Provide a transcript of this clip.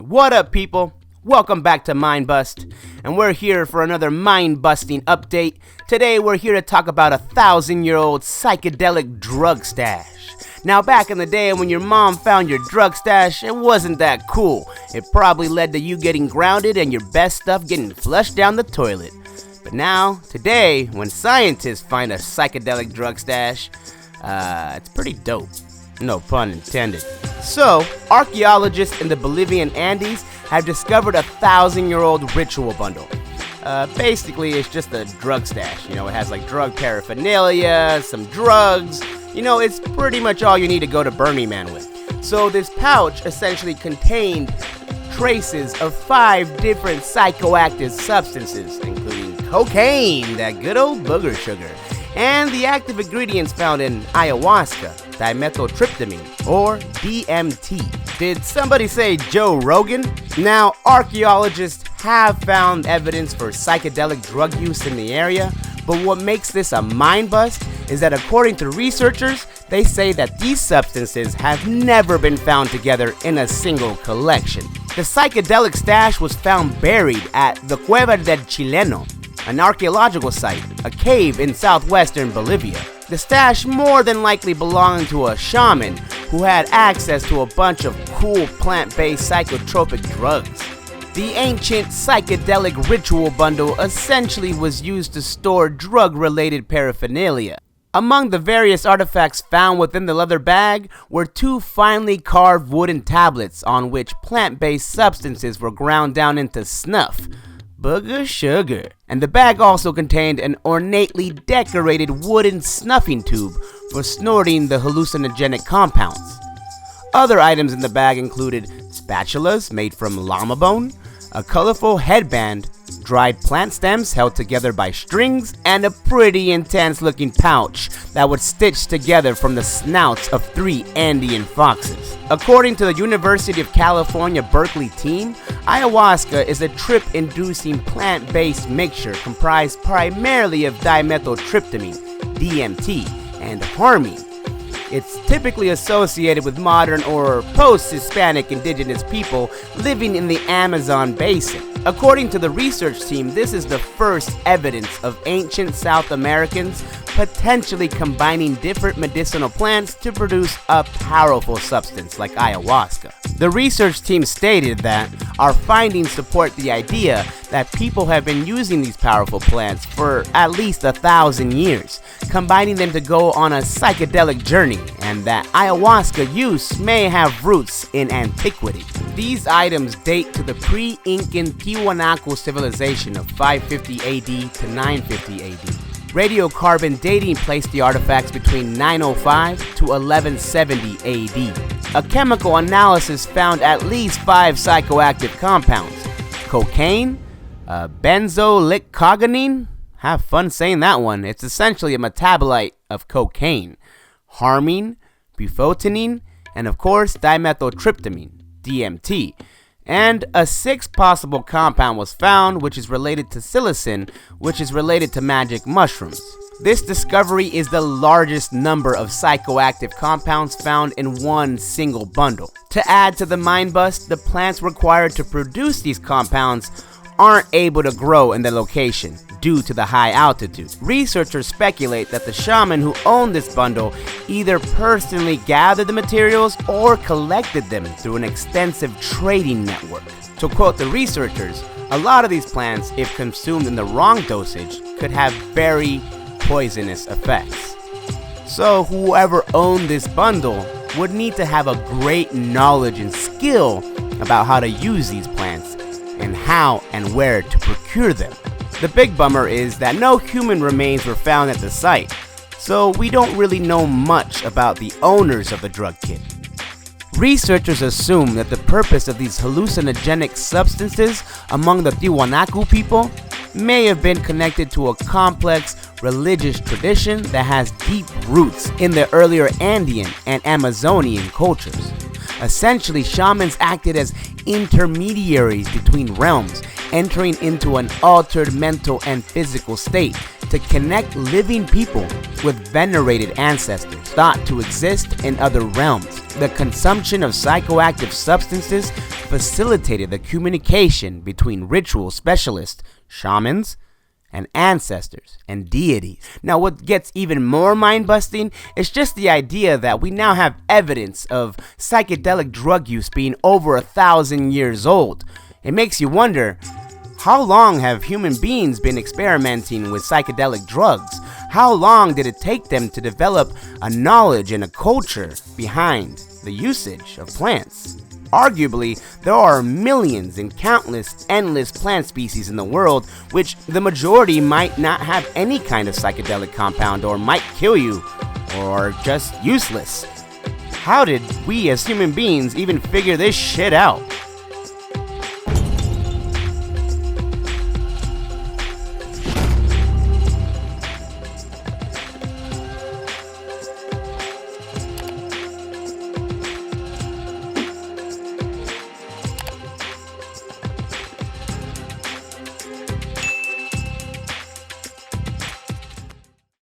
What up, people? Welcome back to Mind Bust, and we're here for another mind-busting update. Today, we're here to talk about a 1,000-year-old psychedelic drug stash. Now, back in the day when your mom found your drug stash, it wasn't that cool. It probably led to you getting grounded and your best stuff getting flushed down the toilet. But now, today, when scientists find a psychedelic drug stash, it's pretty dope. No pun intended. So, archaeologists in the Bolivian Andes have discovered a 1,000-year-old ritual bundle. Basically, it's just a drug stash. It has like drug paraphernalia, some drugs. It's pretty much all you need to go to Burning Man with. So this pouch essentially contained traces of 5 different psychoactive substances, including cocaine, that good old booger sugar, and the active ingredients found in ayahuasca, dimethyltryptamine, or DMT. Did somebody say Joe Rogan? Now, archaeologists have found evidence for psychedelic drug use in the area, but what makes this a mind bust is that according to researchers, they say that these substances have never been found together in a single collection. The psychedelic stash was found buried at the Cueva del Chileno, an archaeological site, a cave in southwestern Bolivia. The stash more than likely belonged to a shaman who had access to a bunch of cool plant-based psychotropic drugs. The ancient psychedelic ritual bundle essentially was used to store drug-related paraphernalia. Among the various artifacts found within the leather bag were 2 finely carved wooden tablets on which plant-based substances were ground down into snuff. Booger sugar. And the bag also contained an ornately decorated wooden snuffing tube for snorting the hallucinogenic compounds. Other items in the bag included spatulas made from llama bone, a colorful headband, dried plant stems held together by strings, and a pretty intense looking pouch that was stitched together from the snouts of 3 Andean foxes. According to the University of California Berkeley team, ayahuasca is a trip-inducing plant-based mixture comprised primarily of dimethyltryptamine, DMT, and harmine. It's typically associated with modern or post-Hispanic indigenous people living in the Amazon basin. According to the research team, this is the first evidence of ancient South Americans potentially combining different medicinal plants to produce a powerful substance like ayahuasca. The research team stated that our findings support the idea that people have been using these powerful plants for at least 1,000 years, combining them to go on a psychedelic journey, and that ayahuasca use may have roots in antiquity. These items date to the pre-Incan Tiwanaku civilization of 550 AD to 950 AD. Radiocarbon dating placed the artifacts between 905 to 1170 AD. A chemical analysis found at least 5 psychoactive compounds: cocaine, benzoylcogonine, have fun saying that one, it's essentially a metabolite of cocaine, harmine, bufotenine, and of course dimethyltryptamine, DMT. And a 6th possible compound was found, which is related to psilocin, which is related to magic mushrooms. This discovery is the largest number of psychoactive compounds found in one single bundle. To add to the mind bust, the plants required to produce these compounds aren't able to grow in the location due to the high altitude. Researchers speculate that the shaman who owned this bundle either personally gathered the materials or collected them through an extensive trading network. To quote the researchers, a lot of these plants, if consumed in the wrong dosage, could have very poisonous effects. So whoever owned this bundle would need to have a great knowledge and skill about how to use these plants and how and where to procure them. The big bummer is that no human remains were found at the site, so we don't really know much about the owners of the drug kit. Researchers assume that the purpose of these hallucinogenic substances among the Tiwanaku people may have been connected to a complex religious tradition that has deep roots in the earlier Andean and Amazonian cultures. Essentially, shamans acted as intermediaries between realms, entering into an altered mental and physical state to connect living people with venerated ancestors thought to exist in other realms. The consumption of psychoactive substances facilitated the communication between ritual specialists, shamans, and ancestors and deities. Now, what gets even more mind-busting is just the idea that we now have evidence of psychedelic drug use being over 1,000 years old. It makes you wonder, how long have human beings been experimenting with psychedelic drugs? How long did it take them to develop a knowledge and a culture behind the usage of plants? Arguably, there are millions and countless endless plant species in the world, which the majority might not have any kind of psychedelic compound or might kill you, or just useless. How did we as human beings even figure this shit out?